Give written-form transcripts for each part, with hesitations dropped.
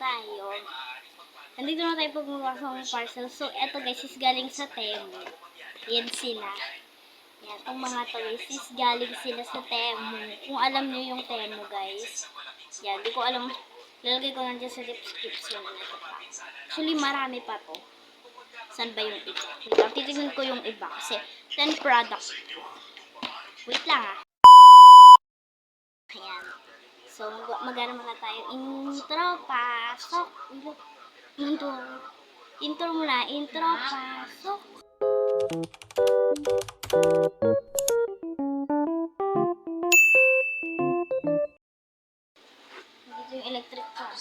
tayo. Nandito na tayo pagmabasa ng parcel. So, eto guys, is galing sa Temu. Yan sila. Yan, itong mga to guys, is galing sila sa Temu. Kung alam nyo yung Temu guys. Yan, di ko alam. Lalagay ko nandiyan sa description. Actually, marami pa to. Saan ba yung iba? Wait lang, titignan ko yung iba. Kasi, 10 products. Wait lang ah. Ayan. So, mag-ano muna tayo. Intro, pasok. Intro muna. Intro, pasok. Dito yung electric fan.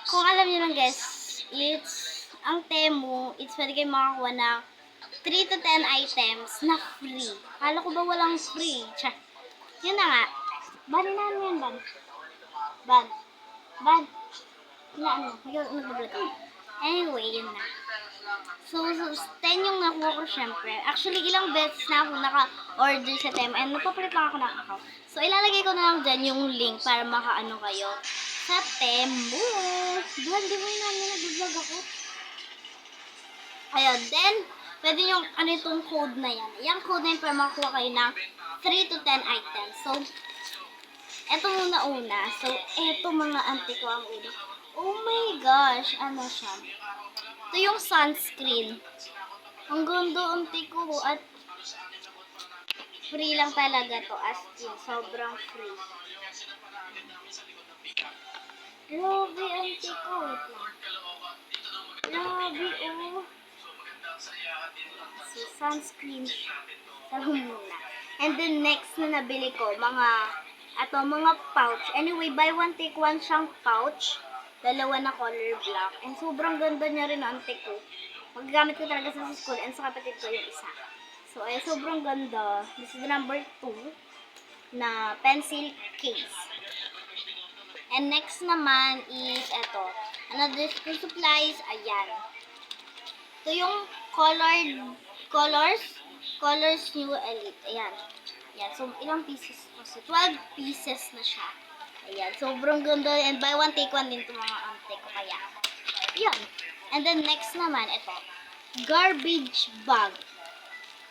Kung alam niyo lang guys, ang Temu, pwede kayo makakuha ng 3 to 10 items na free. Kala ko ba walang free? Yun na nga. Ban na yan, ban. Ban. Nag-vlog ako. Anyway, yun na. So, 10 yung nakuha ko syempre. Actually, ilang beses na ako naka-order sa Temu. And nagpapalit lang ako ng account. So, ilalagay ko na lang dyan yung link para makaano kayo sa Temu. Diba, di mo yun namin nag-vlog ako. Ayun, then, pwede yung ano itong code na yan. Yung code na yun para makakuha kayo ng 3 to 10 items. So, eto muna una. So, eto mga auntie ko ang una. Oh my gosh, ano siya? Ito yung sunscreen. Ang ganda auntie ko at free lang talaga to as in. Sobrang free. Grabe auntie ko. Grabe oh. So, sunscreen. Taro muna. And then next na nabili ko, mga pouch. Anyway, buy one take one siyang pouch. Dalawa na color black. And sobrang ganda niya rin auntie ko. Magagamit ko talaga sa school and sa kapatid ko yung isa. So, ay sobrang ganda. This is the number 2 na pencil case. And next naman is eto. Another school supplies. Ayan. Ito yung Colors New Elite. Ayan. Ayan. So, ilang pieces? So, 12 pieces na siya. Ayan. Sobrang ganda. And buy one, take one din ito mga auntie ko. Kaya, ayan. And then, next naman, ito. Garbage bag.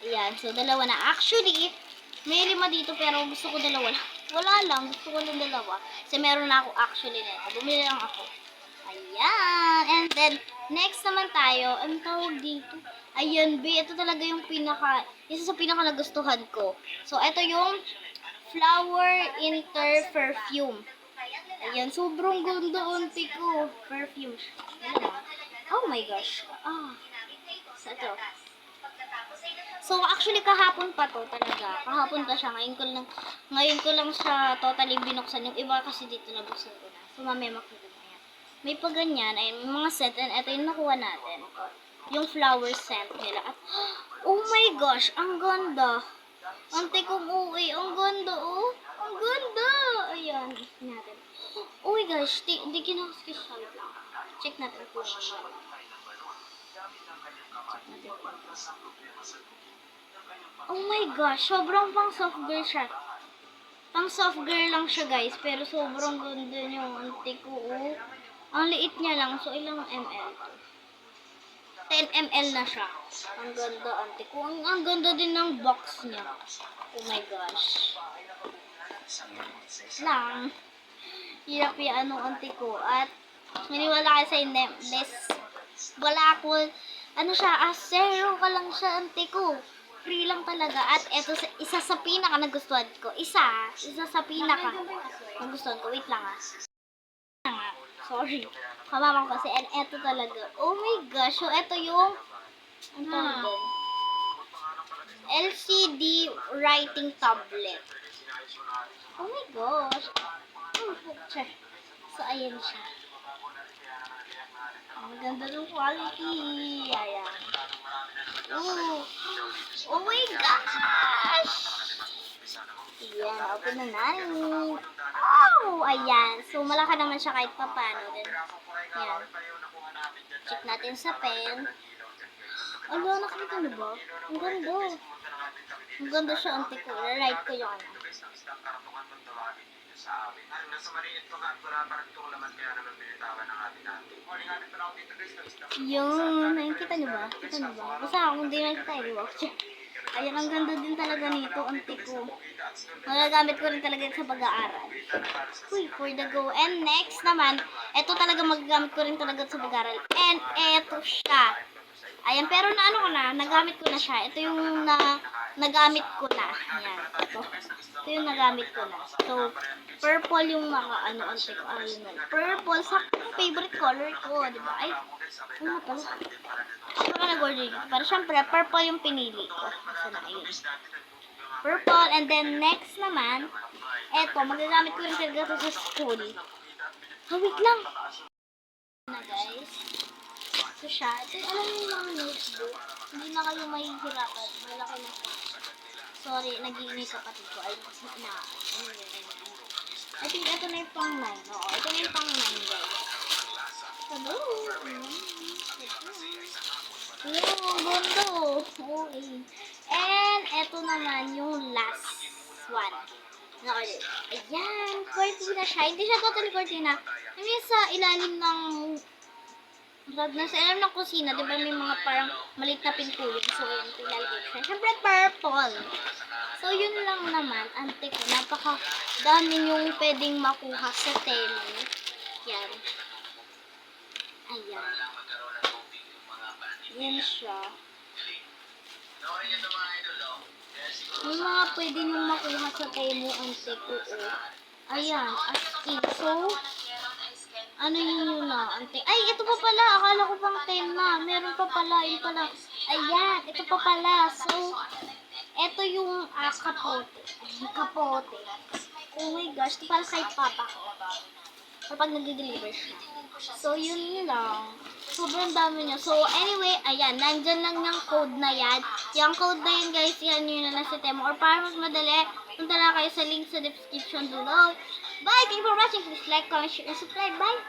Ayan. So, dalawa na. Actually, may 5 dito pero gusto ko dalawa lang. Wala lang. Gusto ko lang dalawa. Kasi meron na ako actually nito. Bumili lang ako. Ayan. And then, next naman tayo. Ang tawag dito? Ayan, B. Ito talaga yung isa sa pinaka nagustuhan ko. So, ito yung Flower Inter Perfume. Ayan, sobrang ganda auntie ko. Perfume. Ayan. Oh my gosh. So, ito. So, actually, kahapon pa to talaga. Kahapon pa siya. Ngayon ko lang siya totally binuksan. Yung iba kasi dito nabuksan ko na. So, mamaya makikita mo yan. May pa ganyan. Ay, mga scent. And ito yung nakuha natin. Yung flower scent nila. At, oh my gosh, ang ganda. Auntie kong uwi. Ang ganda, oh. Ang ganda. Ayan. Natin. Oh my gosh, di kinakaskis siya lang. Check natin kung ano. Oh my gosh, sobrang pang soft girl siya. Pang soft girl lang siya guys, pero sobrang ganda niya auntie ko. Oh. Ang liit niya lang, so ilang ml? 10 ml na siya. Ang ganda auntie ko. Ang ganda din ng box niya. Oh my gosh. Lang. Hirap yung auntie ko. At maniwala kayo sa nameless. Wala ako. Ano siya? Zero ka lang siya auntie ko. Free lang talaga. At eto, isa sa pinaka nagustuhan ko. Isa sa pinaka nagustuhan ko. Wait lang sorry. Kamamang kasi. And eto talaga. Oh my gosh. So, eto yung LCD writing tablet. Oh my gosh. So, ayan siya. Ang ganda ng quality. Ayan. Oh my gosh! Ayan, open na natin. Oh! Ayan. So, malaki naman siya kahit papano. Then, ayan. Check natin sa pen. Ano, nakita mo ba? Ang ganda. Ang ganda siya, auntie ko. Right ko yung ano. sa amin. Nasa maliit ko nga, parang itong laman kaya naman binitawan ng atin natin. Morning natin pa ako dito guys. Yun, nakikita niyo ba? Kita niyo ba? Basta ako hindi nakikita i-watch. Ayan, ang ganda din talaga nito, antik ko. Magagamit ko rin talaga sa pag-aaral. Uy, for the go. And next naman, ito talaga magagamit ko rin talaga sa pag-aaral. And eto siya. Ayan, pero na ano ko na, nagamit ko na siya. Ito yung nagamit ko na. Ayan, ito. Ito yung nagamit ko na. So, purple yung mga antik ko. Ayun na. Purple, saktong favorite color ko, di ba? Ay, ano pala? Ano ka nag-order dito? Pero syempre, purple yung pinili ko. Kasi na, ayun. Purple, and then next naman, eto, magagamit ko rin talaga ito sa school. Wait lang. Na guys. Ito siya. Ito, alam niyo yung mga notebook. Hindi na kayo mahihirapan. Malaki na siya. Sorry, nag-iingay kapatid ko. Ay, I think ito na yung pang 9. Oo, ito na yung pang 9 guys. Hello. Yung bondo. Okay. And ito naman yung last one. Okay. Ayan, cortina siya. Hindi siya totally cortina. Hindi sa ilalim ng nasa ilalim ng kusina, di ba may mga parang maliit na pintuan. So, yun, ilalagay siya. Siyempre, purple. So, yun lang naman. Antik ko. Napaka-dami yung pwedeng makuha sa Temu. Yan. Ayan. Yan siya. Yung mga pwede nyo makuha sa Temu, antik ko. Ayan. As in. So, ano yun na? Antik. Ay, ito pa pala. Akala ko pang 10 na. Meron pa pala. Yun pala. Ayan. Ito pa pala. So, ito yung kapote. Kapote. Oh my gosh. Ito pala kay Papa ko. Kapag nag-deliver siya. So, yun lang. Sobrang dami niya. So, anyway, ayan. Nandyan lang yung code na yan. Yung code na yun, guys. Yan yun na nasa Temu. Or para mas madali, punta na kayo sa link sa description below. Bye! Thank you for watching. Please like, comment, share, and subscribe. Bye!